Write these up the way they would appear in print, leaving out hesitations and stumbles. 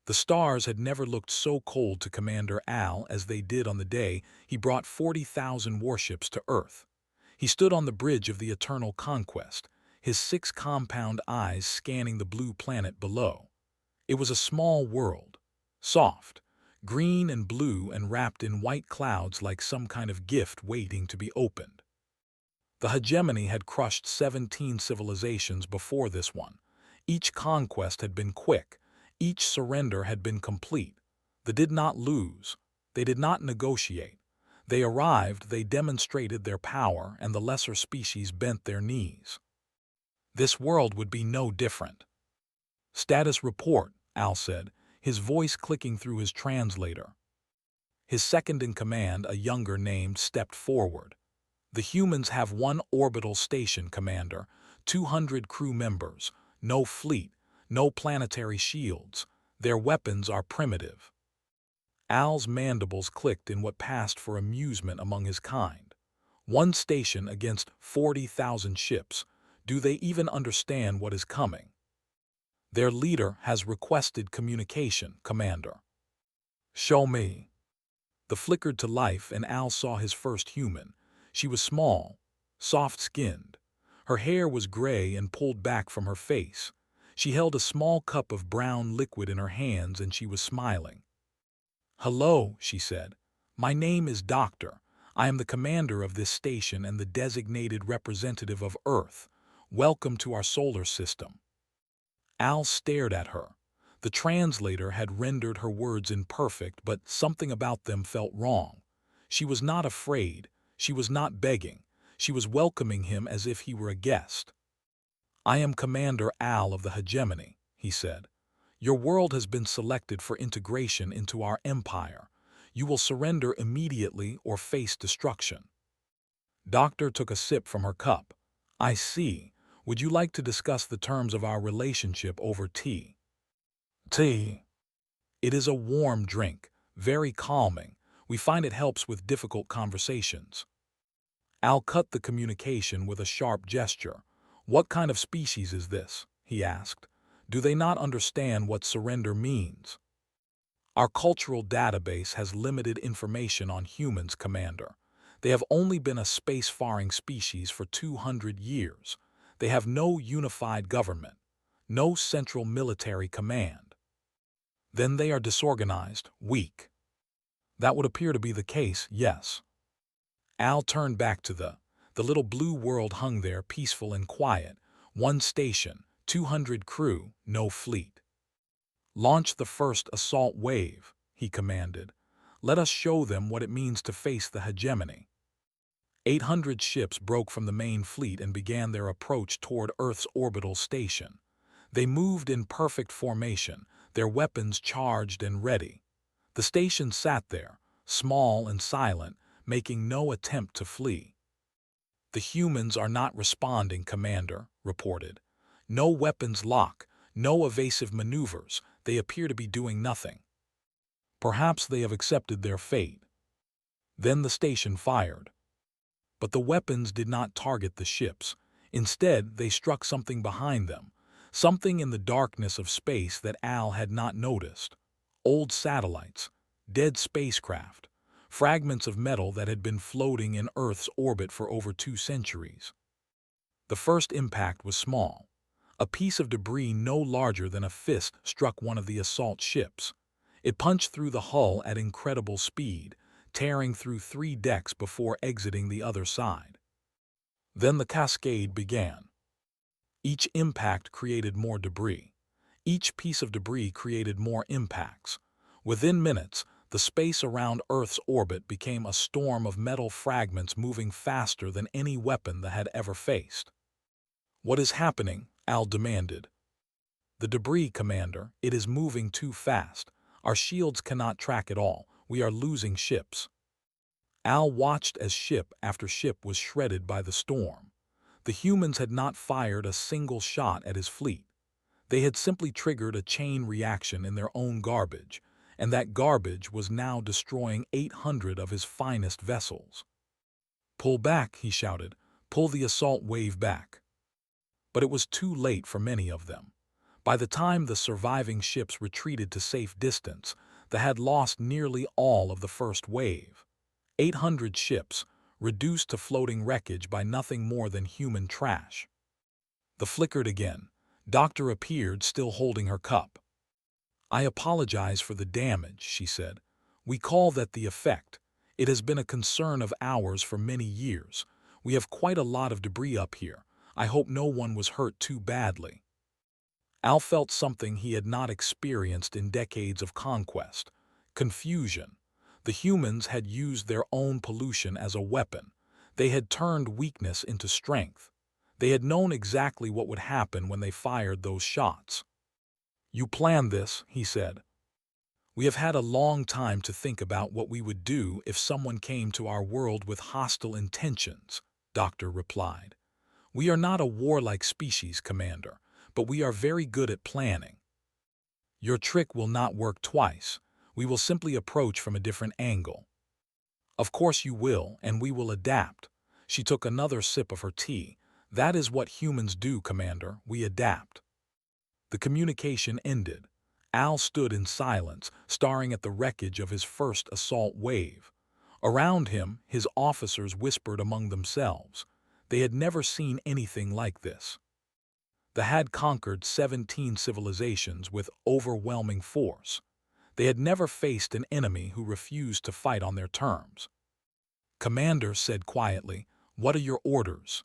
The stars had never looked so cold to Commander Al as they did on the day he brought 40,000 warships to Earth. He stood on the bridge of the Eternal Conquest, his 6 compound eyes scanning the blue planet below. It was a small world, soft, green and blue and wrapped in white clouds like some kind of gift waiting to be opened. The hegemony had crushed 17 civilizations before this one. Each conquest had been quick. Each surrender had been complete. They did not lose. They did not negotiate. They arrived, they demonstrated their power, and the lesser species bent their knees. This world would be no different. "Status report," Al said, his voice clicking through his translator. His second-in-command, a younger named, stepped forward. "The humans have one orbital station, Commander, 200 crew members, no fleet, no planetary shields. Their weapons are primitive." Al's mandibles clicked in what passed for amusement among his kind. One station against 40,000 ships. Do they even understand what is coming? "Their leader has requested communication, Commander." "Show me." The flickered to life and Al saw his first human. She was small, soft-skinned. Her hair was gray and pulled back from her face. She held a small cup of brown liquid in her hands and she was smiling. "Hello," she said. "My name is Doctor. I am the commander of this station and the designated representative of Earth. Welcome to our solar system." Al stared at her. The translator had rendered her words imperfect, but something about them felt wrong. She was not afraid. She was not begging. She was welcoming him as if he were a guest. "I am Commander Al of the hegemony," he said. "Your world has been selected for integration into our empire. You will surrender immediately or face destruction." Doctor took a sip from her cup. "I see. Would you like to discuss the terms of our relationship over tea?" "Tea?" "It is a warm drink, very calming. We find it helps with difficult conversations." Al cut the communication with a sharp gesture. "What kind of species is this?" he asked. "Do they not understand what surrender means?" "Our cultural database has limited information on humans, Commander. They have only been a space-faring species for 200 years. They have no unified government, no central military command." "Then they are disorganized, weak." "That would appear to be the case, yes." Al turned back to the little blue world hung there peaceful and quiet. One station, 200 crew, no fleet. "Launch the first assault wave," he commanded. "Let us show them what it means to face the hegemony." 800 ships broke from the main fleet and began their approach toward Earth's orbital station. They moved in perfect formation, their weapons charged and ready. The station sat there, small and silent, making no attempt to flee. "The humans are not responding, Commander," reported. "No weapons lock, no evasive maneuvers. They appear to be doing nothing." "Perhaps they have accepted their fate." Then the station fired. But the weapons did not target the ships. Instead, they struck something behind them, something in the darkness of space that Al had not noticed. Old satellites, dead spacecraft, fragments of metal that had been floating in Earth's orbit for over 2 centuries. The first impact was small. A piece of debris no larger than a fist struck one of the assault ships. It punched through the hull at incredible speed, tearing through 3 decks before exiting the other side. Then the cascade began. Each impact created more debris. Each piece of debris created more impacts. Within minutes, the space around Earth's orbit became a storm of metal fragments moving faster than any weapon that had ever faced. "What is happening?" Al demanded. "The debris, Commander. It is moving too fast. Our shields cannot track it all. We are losing ships." Al watched as ship after ship was shredded by the storm. The humans had not fired a single shot at his fleet. They had simply triggered a chain reaction in their own garbage, and that garbage was now destroying 800 of his finest vessels. "Pull back," he shouted. "Pull the assault wave back." But it was too late for many of them. By the time the surviving ships retreated to safe distance, they had lost nearly all of the first wave. 800 ships, reduced to floating wreckage by nothing more than human trash. The flickered again. Doctor appeared, still holding her cup. "I apologize for the damage," she said. "We call that the effect. It has been a concern of ours for many years. We have quite a lot of debris up here. I hope no one was hurt too badly." Al felt something he had not experienced in decades of conquest: confusion. The humans had used their own pollution as a weapon. They had turned weakness into strength. They had known exactly what would happen when they fired those shots. "You planned this," he said. "We have had a long time to think about what we would do if someone came to our world with hostile intentions," Doctor replied. "We are not a warlike species, Commander, but we are very good at planning. Your trick will not work twice. We will simply approach from a different angle." "Of course you will, and we will adapt." She took another sip of her tea. "That is what humans do, Commander. We adapt." The communication ended. Al stood in silence, staring at the wreckage of his first assault wave. Around him, his officers whispered among themselves. They had never seen anything like this. They had conquered 17 civilizations with overwhelming force. They had never faced an enemy who refused to fight on their terms. Commander said quietly, "What are your orders?"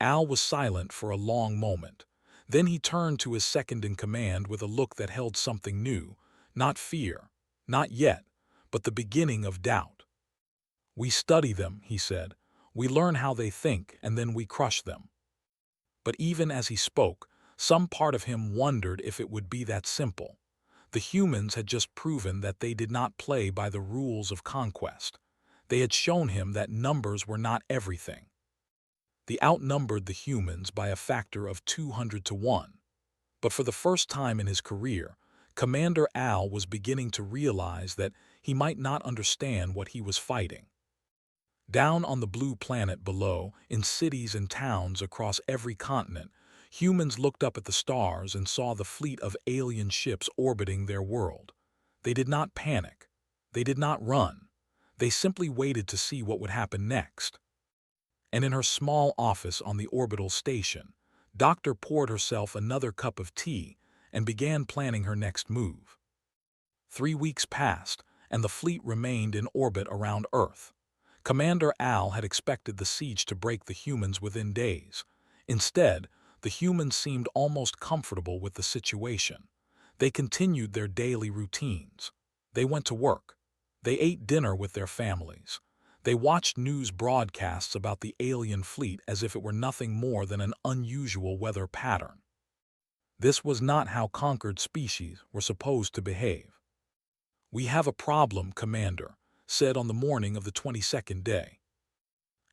Al was silent for a long moment. Then he turned to his second-in-command with a look that held something new, not fear, not yet, but the beginning of doubt. "We study them," he said. "We learn how they think, and then we crush them." But even as he spoke, some part of him wondered if it would be that simple. The humans had just proven that they did not play by the rules of conquest. They had shown him that numbers were not everything. They outnumbered the humans by a factor of 200 to 1. But for the first time in his career, Commander Al was beginning to realize that he might not understand what he was fighting. Down on the blue planet below, in cities and towns across every continent, humans looked up at the stars and saw the fleet of alien ships orbiting their world. They did not panic. They did not run. They simply waited to see what would happen next. And in her small office on the orbital station, Doctor poured herself another cup of tea and began planning her next move. 3 weeks passed, and the fleet remained in orbit around Earth. Commander Al had expected the siege to break the humans within days. Instead, the humans seemed almost comfortable with the situation. They continued their daily routines. They went to work. They ate dinner with their families. They watched news broadcasts about the alien fleet as if it were nothing more than an unusual weather pattern. This was not how conquered species were supposed to behave. "We have a problem," Commander said on the morning of the 22nd day.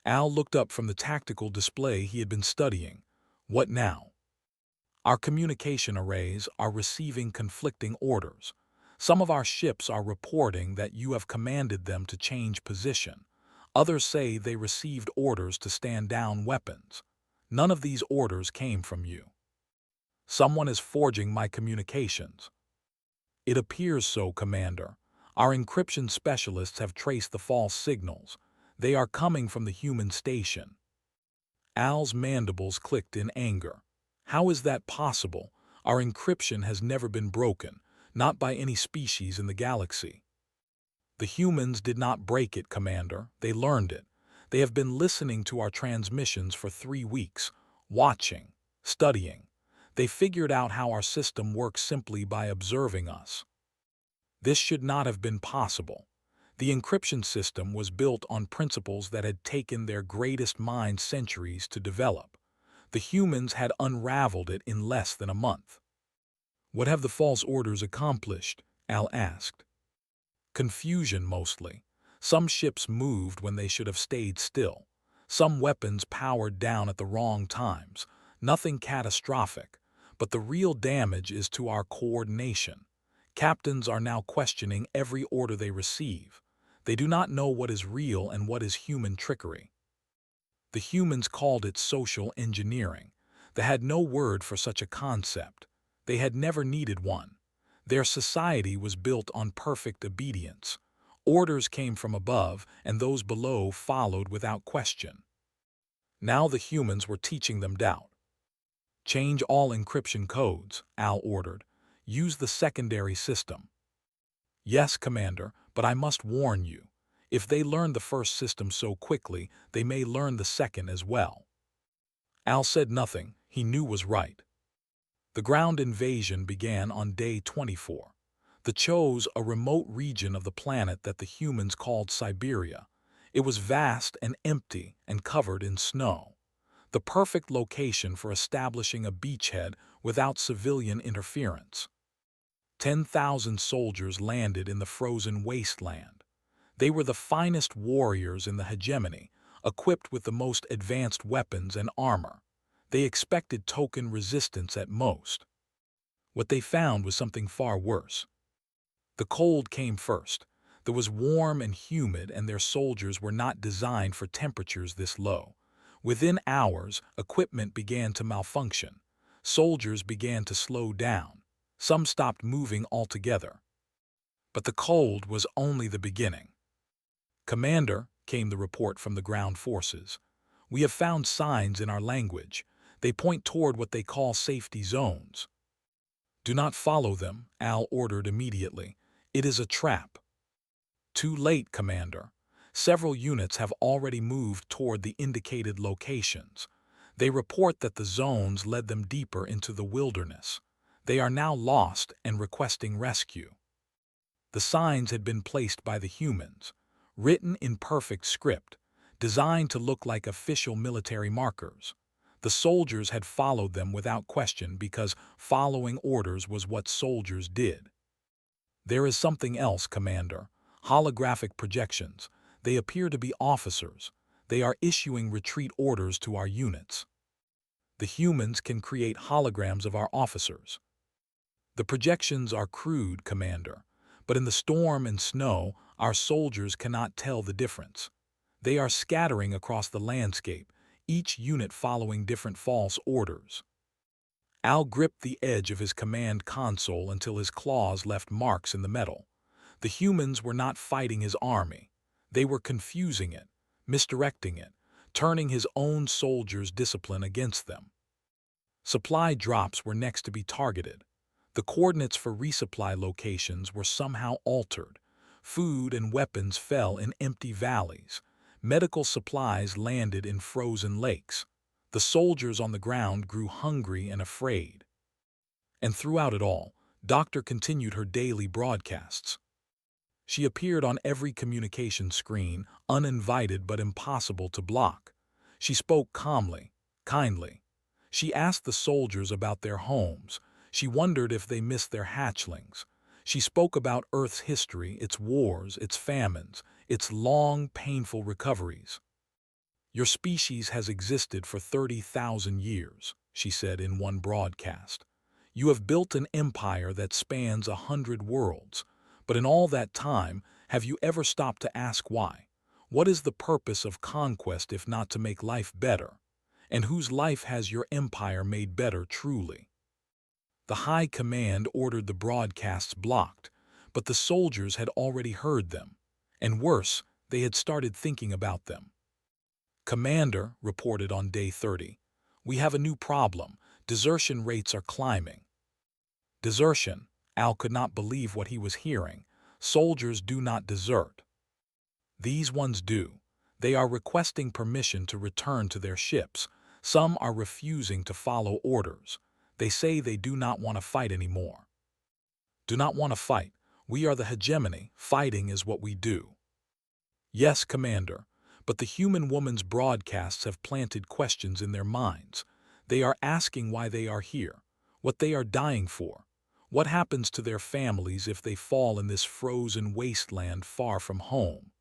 Al looked up from the tactical display he had been studying. "What now?" "Our communication arrays are receiving conflicting orders. Some of our ships are reporting that you have commanded them to change position. Others say they received orders to stand down weapons. None of these orders came from you. Someone is forging my communications." "It appears so, Commander. Our encryption specialists have traced the false signals. They are coming from the human station." Al's mandibles clicked in anger. "How is that possible? Our encryption has never been broken, not by any species in the galaxy." "The humans did not break it, Commander. They learned it. They have been listening to our transmissions for 3 weeks, watching, studying. They figured out how our system works simply by observing us. This should not have been possible. The encryption system was built on principles that had taken their greatest minds centuries to develop. The humans had unraveled it in less than a month." "What have the false orders accomplished?" Al asked. "Confusion, mostly. Some ships moved when they should have stayed still. Some weapons powered down at the wrong times. Nothing catastrophic, but the real damage is to our coordination. Captains are now questioning every order they receive. They do not know what is real and what is human trickery." The humans called it social engineering. They had no word for such a concept. They had never needed one. Their society was built on perfect obedience. Orders came from above, and those below followed without question. Now the humans were teaching them doubt. Change all encryption codes, Al ordered. Use the secondary system. Yes, Commander, but I must warn you. If they learn the first system so quickly, they may learn the second as well. Al said nothing. He knew was right. The ground invasion began on day 24. They chose a remote region of the planet that the humans called Siberia. It was vast and empty and covered in snow. The perfect location for establishing a beachhead without civilian interference. 10,000 soldiers landed in the frozen wasteland. They were the finest warriors in the hegemony, equipped with the most advanced weapons and armor. They expected token resistance at most. What they found was something far worse. The cold came first. It was warm and humid, and their soldiers were not designed for temperatures this low. Within hours, equipment began to malfunction. Soldiers began to slow down. Some stopped moving altogether. But the cold was only the beginning. "Commander," came the report from the ground forces, "we have found signs in our language. They point toward what they call safety zones." "Do not follow them," Al ordered immediately. "It is a trap." "Too late, Commander. Several units have already moved toward the indicated locations. They report that the zones led them deeper into the wilderness. They are now lost and requesting rescue." The signs had been placed by the humans, written in perfect script, designed to look like official military markers. The soldiers had followed them without question because following orders was what soldiers did. "There is something else, Commander. Holographic projections. They appear to be officers. They are issuing retreat orders to our units. The humans can create holograms of our officers. The projections are crude, Commander, but in the storm and snow, our soldiers cannot tell the difference. They are scattering across the landscape, each unit following different false orders." Al gripped the edge of his command console until his claws left marks in the metal. The humans were not fighting his army. They were confusing it, misdirecting it, turning his own soldiers' discipline against them. Supply drops were next to be targeted. The coordinates for resupply locations were somehow altered. Food and weapons fell in empty valleys. Medical supplies landed in frozen lakes. The soldiers on the ground grew hungry and afraid. And throughout it all, Doctor continued her daily broadcasts. She appeared on every communication screen, uninvited but impossible to block. She spoke calmly, kindly. She asked the soldiers about their homes. She wondered if they missed their hatchlings. She spoke about Earth's history, its wars, its famines, its long, painful recoveries. "Your species has existed for 30,000 years, she said in one broadcast. "You have built an empire that spans 100 worlds. But in all that time, have you ever stopped to ask why? What is the purpose of conquest if not to make life better? And whose life has your empire made better truly?" The High Command ordered the broadcasts blocked, but the soldiers had already heard them. And worse, they had started thinking about them. "Commander," reported on day 30, "we have a new problem. Desertion rates are climbing." Desertion. Al could not believe what he was hearing. Soldiers do not desert. These ones do. They are requesting permission to return to their ships. Some are refusing to follow orders. They say they do not want to fight anymore. "Do not want to fight. We are the hegemony. Fighting is what we do." "Yes, Commander, but the human woman's broadcasts have planted questions in their minds. They are asking why they are here, what they are dying for. What happens to their families if they fall in this frozen wasteland far from home?"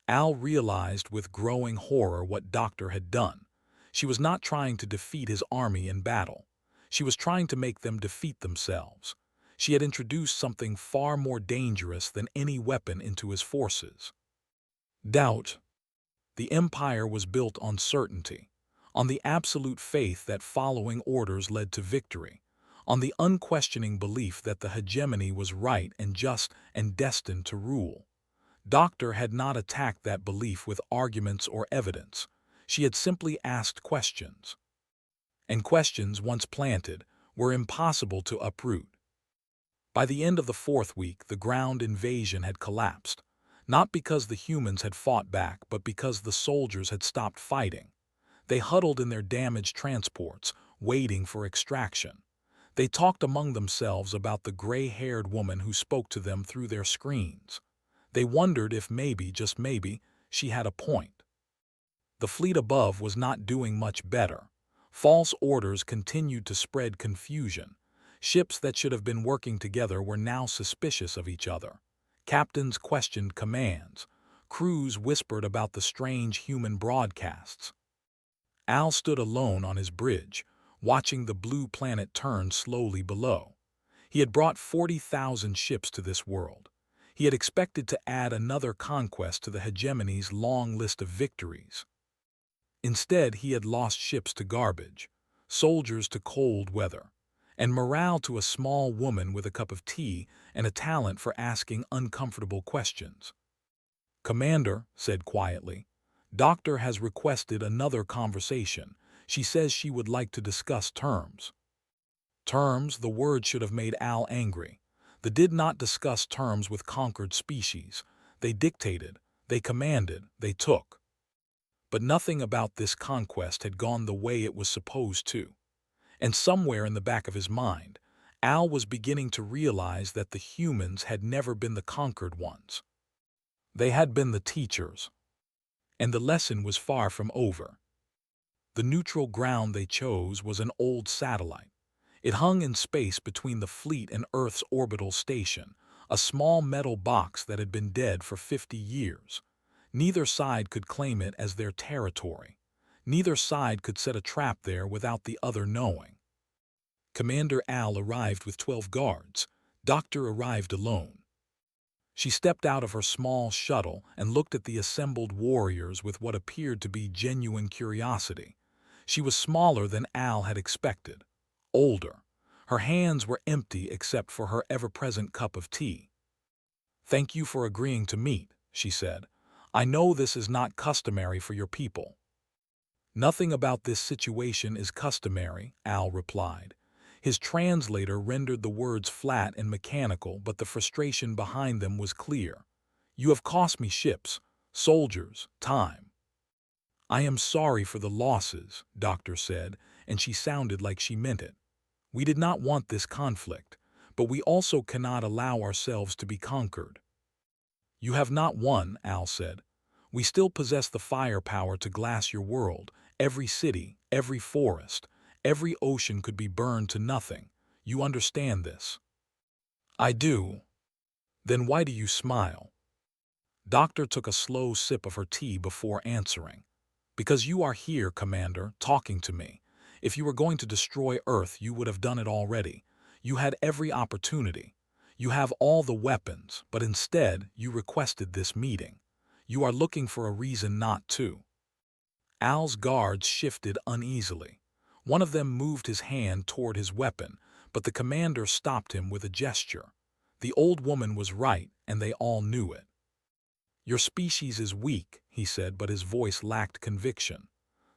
Al realized with growing horror what Doctor had done. She was not trying to defeat his army in battle. She was trying to make them defeat themselves. She had introduced something far more dangerous than any weapon into his forces. Doubt. The empire was built on certainty, on the absolute faith that following orders led to victory, on the unquestioning belief that the hegemony was right and just and destined to rule. Doctor had not attacked that belief with arguments or evidence. She had simply asked questions. And questions, once planted, were impossible to uproot. By the end of the fourth week, the ground invasion had collapsed, not because the humans had fought back, but because the soldiers had stopped fighting. They huddled in their damaged transports, waiting for extraction. They talked among themselves about the gray-haired woman who spoke to them through their screens. They wondered if maybe, just maybe, she had a point. The fleet above was not doing much better. False orders continued to spread confusion. Ships that should have been working together were now suspicious of each other. Captains questioned commands. Crews whispered about the strange human broadcasts. Al stood alone on his bridge, watching the blue planet turn slowly below. He had brought 40,000 ships to this world. He had expected to add another conquest to the hegemony's long list of victories. Instead, he had lost ships to garbage, soldiers to cold weather, and morale to a small woman with a cup of tea and a talent for asking uncomfortable questions. "Commander," said quietly, "Doctor has requested another conversation. She says she would like to discuss terms." Terms, the word should have made Al angry. They did not discuss terms with conquered species. They dictated, they commanded, they took. But nothing about this conquest had gone the way it was supposed to. And somewhere in the back of his mind, Al was beginning to realize that the humans had never been the conquered ones. They had been the teachers. And the lesson was far from over. The neutral ground they chose was an old satellite. It hung in space between the fleet and Earth's orbital station, a small metal box that had been dead for 50 years. Neither side could claim it as their territory. Neither side could set a trap there without the other knowing. Commander Al arrived with 12 guards. Doctor arrived alone. She stepped out of her small shuttle and looked at the assembled warriors with what appeared to be genuine curiosity. She was smaller than Al had expected, older. Her hands were empty except for her ever-present cup of tea. "Thank you for agreeing to meet," she said. "I know this is not customary for your people." "Nothing about this situation is customary," Al replied. His translator rendered the words flat and mechanical, but the frustration behind them was clear. "You have cost me ships, soldiers, time." "I am sorry for the losses," Doctor said, and she sounded like she meant it. "We did not want this conflict, but we also cannot allow ourselves to be conquered." "You have not won," Al said. "We still possess the firepower to glass your world. Every city, every forest, every ocean could be burned to nothing. You understand this?" "I do." "Then why do you smile?" Doctor took a slow sip of her tea before answering. "Because you are here, Commander, talking to me. If you were going to destroy Earth, you would have done it already. You had every opportunity. You have all the weapons, but instead you requested this meeting. You are looking for a reason not to." Al's guards shifted uneasily. One of them moved his hand toward his weapon, but the commander stopped him with a gesture. The old woman was right, and they all knew it. "Your species is weak," he said, but his voice lacked conviction.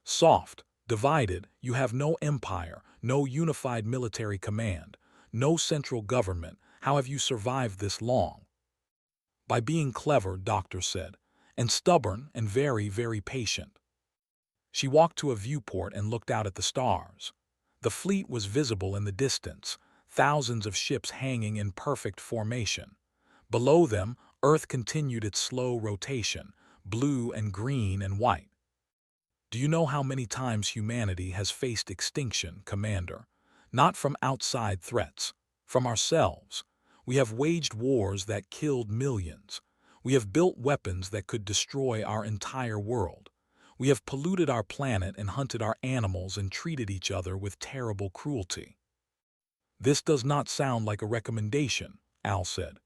"Soft, divided, you have no empire, no unified military command, no central government. How have you survived this long?" "By being clever," Doctor said, "and stubborn and very, very patient." She walked to a viewport and looked out at the stars. The fleet was visible in the distance, thousands of ships hanging in perfect formation. Below them, Earth continued its slow rotation, blue and green and white. "Do you know how many times humanity has faced extinction, Commander? Not from outside threats, from ourselves. We have waged wars that killed millions. We have built weapons that could destroy our entire world. We have polluted our planet and hunted our animals and treated each other with terrible cruelty." "This does not sound like a recommendation," Al said.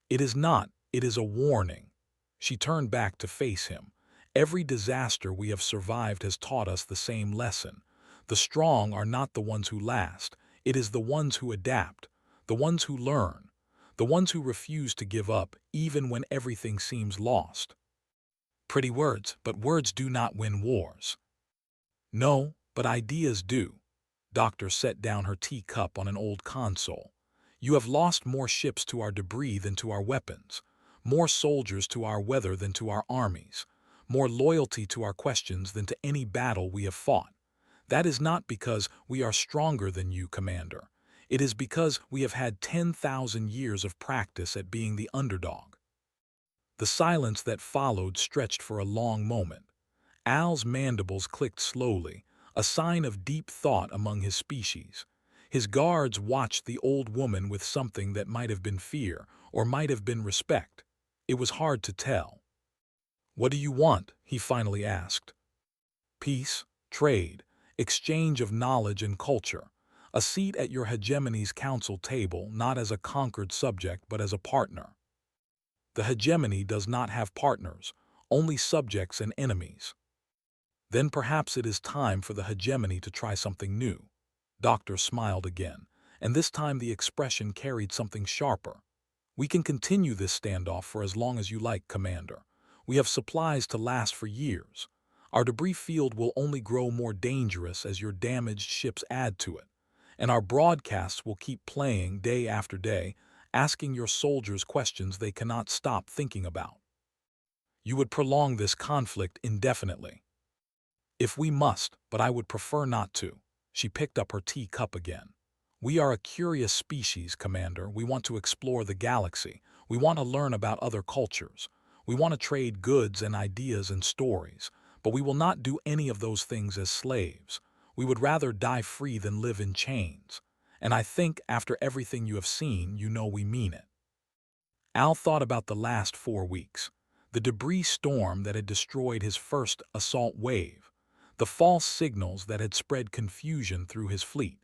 "It is not. It is a warning." She turned back to face him. "Every disaster we have survived has taught us the same lesson. The strong are not the ones who last. It is the ones who adapt, the ones who learn, the ones who refuse to give up even when everything seems lost. Pretty words, but words do not win wars. No, but ideas do. Doctor set down her teacup on an old console. You have lost more ships to our debris than to our weapons, more soldiers to our weather than to our armies, more loyalty to our questions than to any battle we have fought. That is not because we are stronger than you, Commander. It is because we have had 10,000 years of practice at being the underdog. The silence that followed stretched for a long moment. Al's mandibles clicked slowly, a sign of deep thought among his species. His guards watched the old woman with something that might have been fear or might have been respect. It was hard to tell. "What do you want?" he finally asked. "Peace, trade, exchange of knowledge and culture, a seat at your hegemony's council table not as a conquered subject but as a partner." The hegemony does not have partners, only subjects and enemies. Then perhaps it is time for the hegemony to try something new. Doctor smiled again, and this time the expression carried something sharper. "We can continue this standoff for as long as you like, Commander. We have supplies to last for years. Our debris field will only grow more dangerous as your damaged ships add to it, and our broadcasts will keep playing day after day, asking your soldiers questions they cannot stop thinking about. You would prolong this conflict indefinitely." "If we must, but I would prefer not to." She picked up her teacup again. "We are a curious species, Commander. We want to explore the galaxy. We want to learn about other cultures. We want to trade goods and ideas and stories. But we will not do any of those things as slaves. We would rather die free than live in chains. And I think after everything you have seen, you know we mean it." Al thought about the last 4 weeks. The debris storm that had destroyed his first assault wave. The false signals that had spread confusion through his fleet,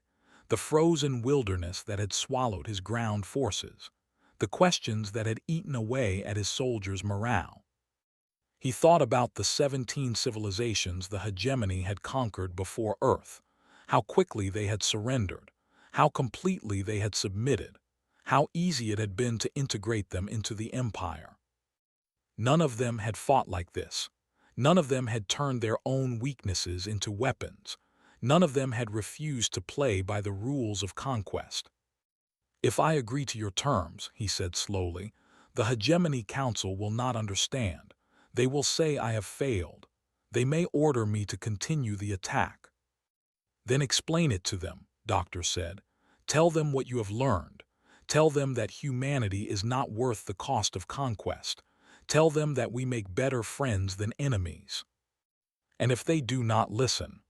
the frozen wilderness that had swallowed his ground forces, the questions that had eaten away at his soldiers' morale. He thought about the 17 civilizations the hegemony had conquered before Earth, how quickly they had surrendered, how completely they had submitted, how easy it had been to integrate them into the empire. None of them had fought like this. None of them had turned their own weaknesses into weapons. None of them had refused to play by the rules of conquest. "If I agree to your terms," he said slowly, "the Hegemony Council will not understand. They will say I have failed. They may order me to continue the attack." "Then explain it to them," Doctor said. "Tell them what you have learned. Tell them that humanity is not worth the cost of conquest. Tell them that we make better friends than enemies." And if they do not listen,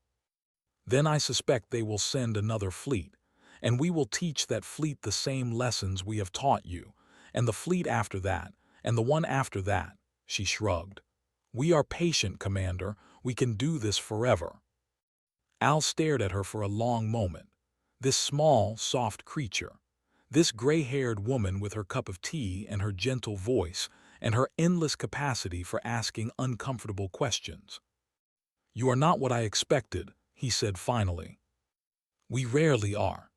then I suspect they will send another fleet, and we will teach that fleet the same lessons we have taught you, and the fleet after that, and the one after that. She shrugged. "We are patient, Commander. We can do this forever." Al stared at her for a long moment. This small, soft creature, this gray-haired woman with her cup of tea and her gentle voice, and her endless capacity for asking uncomfortable questions. "You are not what I expected," he said finally. "We rarely are."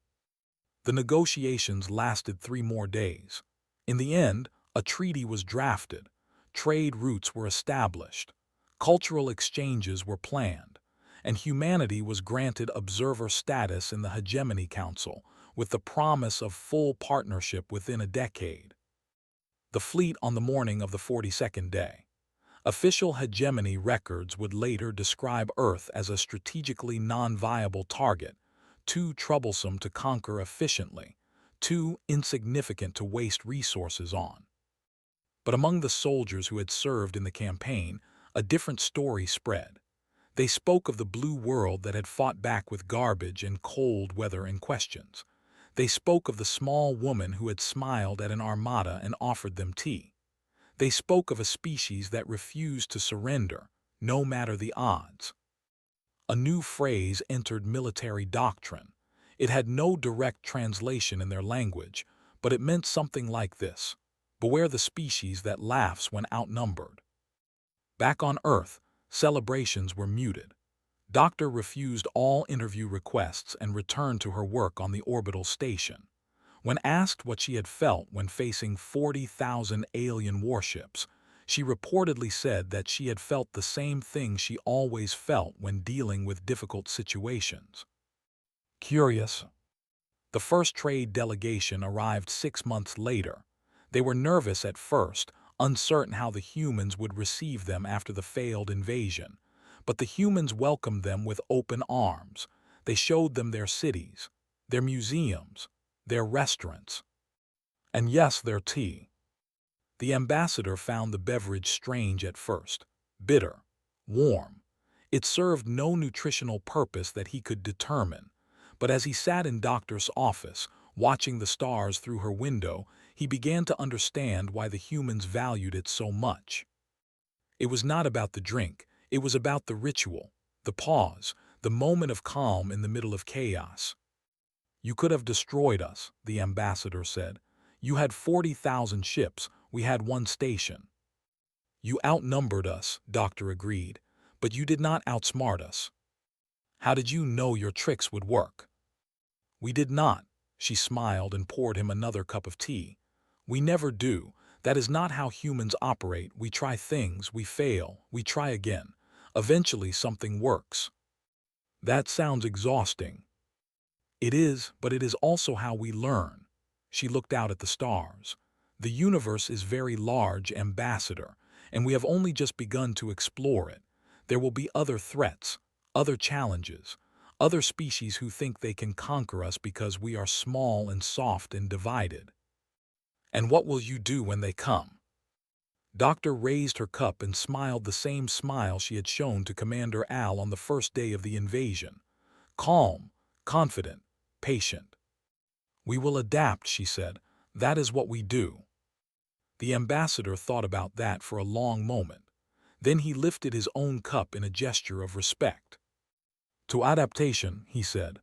The negotiations lasted 3 more days. In the end, a treaty was drafted, trade routes were established, cultural exchanges were planned, and humanity was granted observer status in the Hegemony Council, with the promise of full partnership within a decade. The fleet on the morning of the 42nd day. Official hegemony records would later describe Earth as a strategically non-viable target, too troublesome to conquer efficiently, too insignificant to waste resources on. But among the soldiers who had served in the campaign, a different story spread. They spoke of the blue world that had fought back with garbage and cold weather and questions. They spoke of the small woman who had smiled at an armada and offered them tea. They spoke of a species that refused to surrender, no matter the odds. A new phrase entered military doctrine. It had no direct translation in their language, but it meant something like this: beware the species that laughs when outnumbered. Back on Earth, celebrations were muted. Doctor refused all interview requests and returned to her work on the orbital station. When asked what she had felt when facing 40,000 alien warships, she reportedly said that she had felt the same thing she always felt when dealing with difficult situations. Curious. The first trade delegation arrived 6 months later. They were nervous at first, uncertain how the humans would receive them after the failed invasion. But the humans welcomed them with open arms. They showed them their cities, their museums, their restaurants, and yes, their tea. The ambassador found the beverage strange at first, bitter, warm. It served no nutritional purpose that he could determine. But as he sat in Doctor's office, watching the stars through her window, he began to understand why the humans valued it so much. It was not about the drink, it was about the ritual, the pause, the moment of calm in the middle of chaos. "You could have destroyed us," the ambassador said. "You had 40,000 ships, we had one station." "You outnumbered us," Doctor agreed, "but you did not outsmart us." "How did you know your tricks would work?" "We did not." She smiled and poured him another cup of tea. "We never do. That is not how humans operate. We try things, we fail, we try again. Eventually something works." "That sounds exhausting." "It is, but it is also how we learn." She looked out at the stars. "The universe is very large, ambassador, and we have only just begun to explore it. There will be other threats, other challenges, other species who think they can conquer us because we are small and soft and divided. And what will you do when they come?" Doctor raised her cup and smiled the same smile she had shown to Commander Al on the first day of the invasion. Calm, confident, patient. "We will adapt," she said. "That is what we do." The ambassador thought about that for a long moment. Then he lifted his own cup in a gesture of respect. "To adaptation," he said.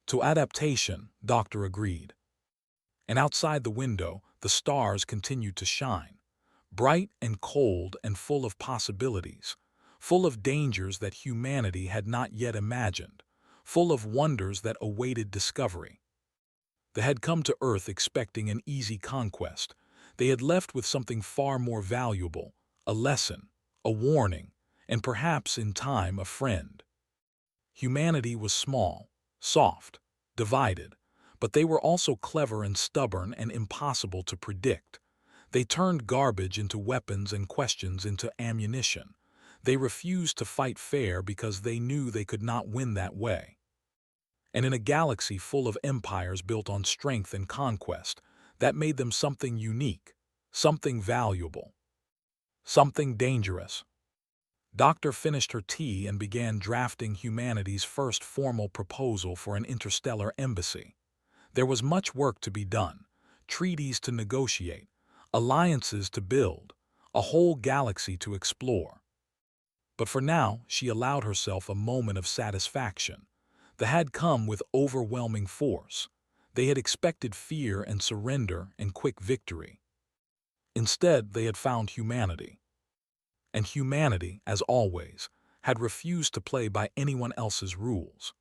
"To adaptation," Doctor agreed. And outside the window, the stars continued to shine, bright and cold and full of possibilities, full of dangers that humanity had not yet imagined, full of wonders that awaited discovery. They had come to Earth expecting an easy conquest. They had left with something far more valuable, a lesson, a warning, and perhaps in time a friend. Humanity was small, soft, divided, but they were also clever and stubborn and impossible to predict. They turned garbage into weapons and questions into ammunition. They refused to fight fair because they knew they could not win that way. And in a galaxy full of empires built on strength and conquest, that made them something unique, something valuable, something dangerous. Doctor finished her tea and began drafting humanity's first formal proposal for an interstellar embassy. There was much work to be done, treaties to negotiate, alliances to build, a whole galaxy to explore. But for now, she allowed herself a moment of satisfaction. They had come with overwhelming force. They had expected fear and surrender and quick victory. Instead, they had found humanity. And humanity, as always, had refused to play by anyone else's rules.